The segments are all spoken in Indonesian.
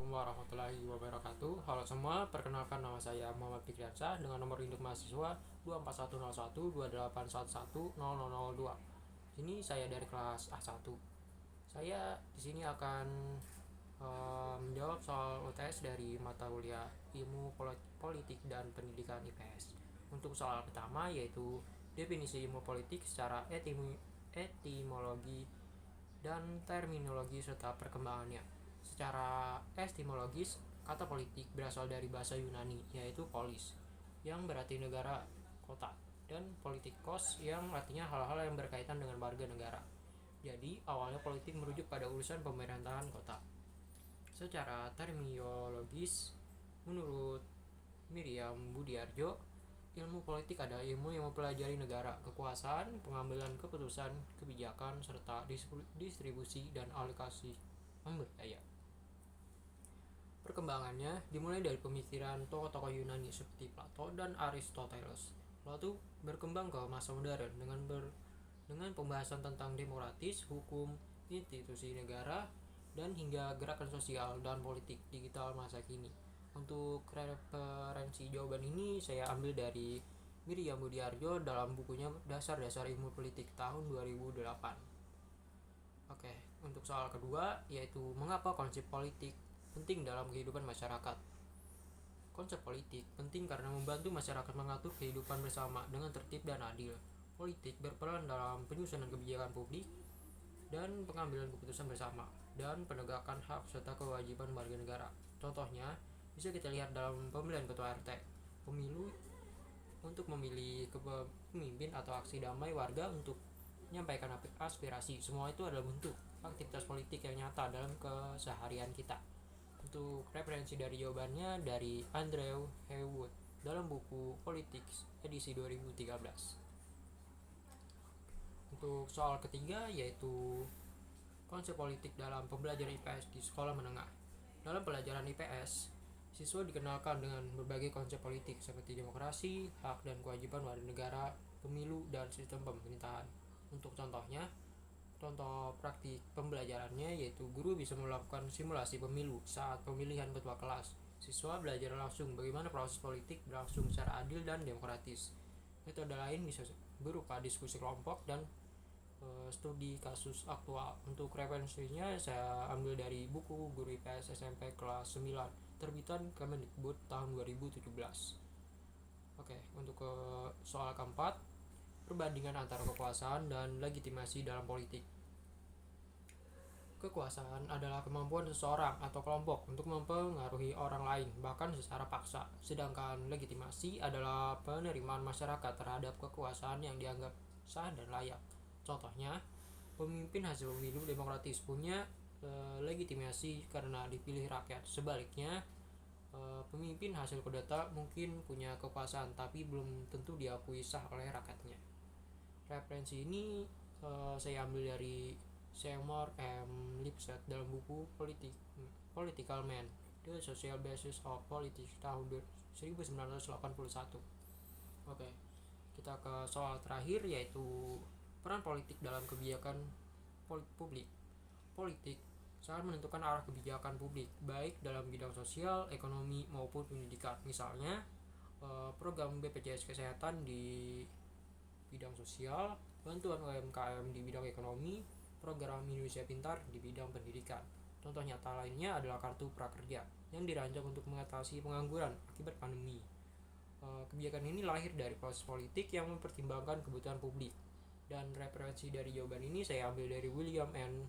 warahmatullahi wabarakatuh. Halo semua, perkenalkan nama saya Muhammad Fikriansyah dengan nomor induk mahasiswa 2410128110002. Ini saya dari kelas A1. Saya di sini akan menjawab soal UTS dari mata kuliah Ilmu Politik dan Pendidikan IPS. Untuk soal pertama yaitu definisi ilmu politik secara etimologi dan terminologi serta perkembangannya. Secara etimologis, kata politik berasal dari bahasa Yunani yaitu polis yang berarti negara, kota, dan politikos yang artinya hal-hal yang berkaitan dengan warga negara. Jadi awalnya politik merujuk pada urusan pemerintahan kota. Secara terminologis, menurut Miriam Budiarjo, ilmu politik adalah ilmu yang mempelajari negara, kekuasaan, pengambilan keputusan, kebijakan, serta distribusi dan alokasi sumber daya. Perkembangannya dimulai dari pemikiran tokoh-tokoh Yunani seperti Plato dan Aristoteles. Lalu berkembang ke masa modern dengan pembahasan tentang demokratis, hukum, institusi negara, dan hingga gerakan sosial dan politik digital masa kini. Untuk referensi jawaban ini saya ambil dari Miriam Budiarjo dalam bukunya Dasar-Dasar Ilmu Politik tahun 2008. Oke, untuk soal kedua yaitu mengapa konsep politik penting dalam kehidupan masyarakat. Konsep politik penting karena membantu masyarakat mengatur kehidupan bersama dengan tertib dan adil. Politik berperan dalam penyusunan kebijakan publik dan pengambilan keputusan bersama dan penegakan hak serta kewajiban warga negara. Contohnya bisa kita lihat dalam pemilihan ketua RT, pemilu untuk memilih pemimpin atau aksi damai warga untuk menyampaikan aspirasi. Semua itu adalah bentuk aktivitas politik yang nyata dalam keseharian kita. Untuk referensi dari jawabannya dari Andrew Haywood dalam buku Politics edisi 2013. Untuk soal ketiga yaitu konsep politik dalam pembelajaran IPS di sekolah menengah. Dalam pelajaran IPS, siswa dikenalkan dengan berbagai konsep politik seperti demokrasi, hak dan kewajiban warga negara, pemilu, dan sistem pemerintahan. Untuk contoh praktik pembelajarannya yaitu guru bisa melakukan simulasi pemilu saat pemilihan ketua kelas. Siswa belajar langsung bagaimana proses politik berlangsung secara adil dan demokratis. Metode lain bisa berupa diskusi kelompok dan studi kasus aktual. Untuk referensinya saya ambil dari buku Guru IPS SMP kelas 9 terbitan Kemendikbud tahun 2017. Oke, untuk soal keempat, perbandingan antara kekuasaan dan legitimasi dalam politik. Kekuasaan adalah kemampuan seseorang atau kelompok untuk mempengaruhi orang lain, bahkan secara paksa. Sedangkan legitimasi adalah penerimaan masyarakat terhadap kekuasaan yang dianggap sah dan layak. Contohnya, pemimpin hasil pemilu demokratis punya legitimasi karena dipilih rakyat. Sebaliknya, pemimpin hasil kudeta mungkin punya kekuasaan tapi belum tentu diakui sah oleh rakyatnya. Referensi ini saya ambil dari Seymour M. Lipset dalam buku Political Man, The Social Basis of Politics tahun 1981. Oke, kita ke soal terakhir yaitu peran politik dalam kebijakan publik. Politik sangat menentukan arah kebijakan publik, baik dalam bidang sosial, ekonomi, maupun pendidikan. Misalnya, program BPJS Kesehatan di bidang sosial, bantuan UMKM di bidang ekonomi, program Indonesia Pintar di bidang pendidikan. Contoh nyata lainnya adalah Kartu Prakerja yang dirancang untuk mengatasi pengangguran akibat pandemi. Kebijakan ini lahir dari proses politik yang mempertimbangkan kebutuhan publik. Dan referensi dari jawaban ini saya ambil dari William N.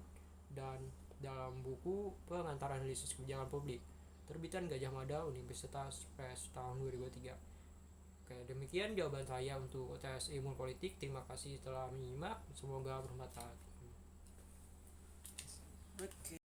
dan dalam buku Pengantar Analisis Kebijakan Publik terbitan Gajah Mada Universitas Press tahun 2003. Oke, demikian jawaban saya untuk UTS Ilmu Politik. Terima kasih telah menyimak, semoga bermanfaat. Oke.